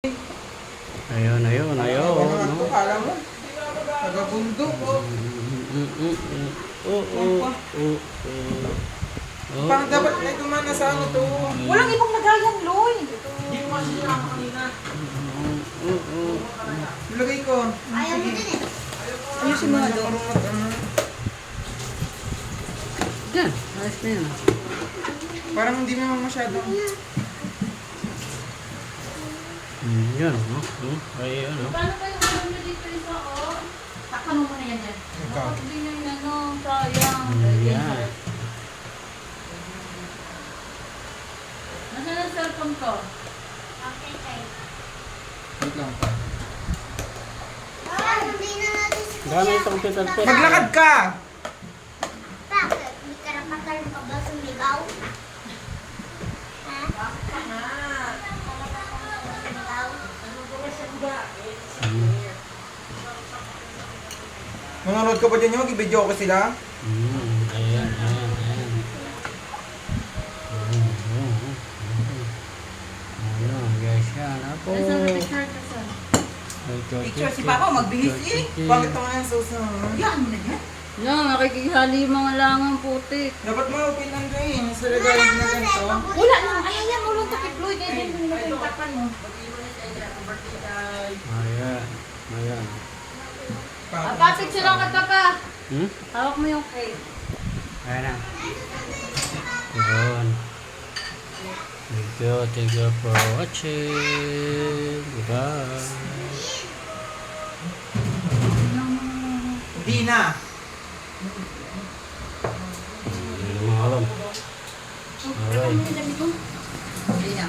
Ayun. No? Kala mo? Taga-bundok, oh. Parang dapat may tumana sa ano to. Walang ibang lagayan, Loy. Hindi ko kasi sinama kanina. Ilagay ko. Ayaw mo din eh. Ayusin mo nga doon. Yan, ayos na yan. Parang hindi mo masyadong. Yan, no? Ay, ano? Paano kayo alam na dito isa, oh? Takpan mo muna yan dyan. Ikaw. Bakit din yung ano, sayang. Yan. Nasaan ang cellphone ko? Okay, okay. Wait lang pa. Ah, hindi na natin si Dami Kuya. itong titagpit. Maglakad ka! Bakit? May karapatan ka ba sumigaw? Ha? Bakit ka nga? Manonood ka pa dyan yung mag-video ko sila? Ayan. Ano, guys, yan. Ako. Nasaan ang picture ko sa? Picture si Papa, magbihis eh. Bakit ito nga yung susunod? Yan mo na yan. Yan, nakikihali yung mga langang putik. Dapat mo open lang rin. Sa regalo na ganito. Wala na. Ay, ayan, ulong takip, Loy. Kaya din mo na yung takpan mo. Ayan. Patik silang kata pa. Hawak mo yung cake. Ayan na. Yun. Thank you for watching. Bye. Hindi na. Hindi na mga alam. Alright. Hindi na.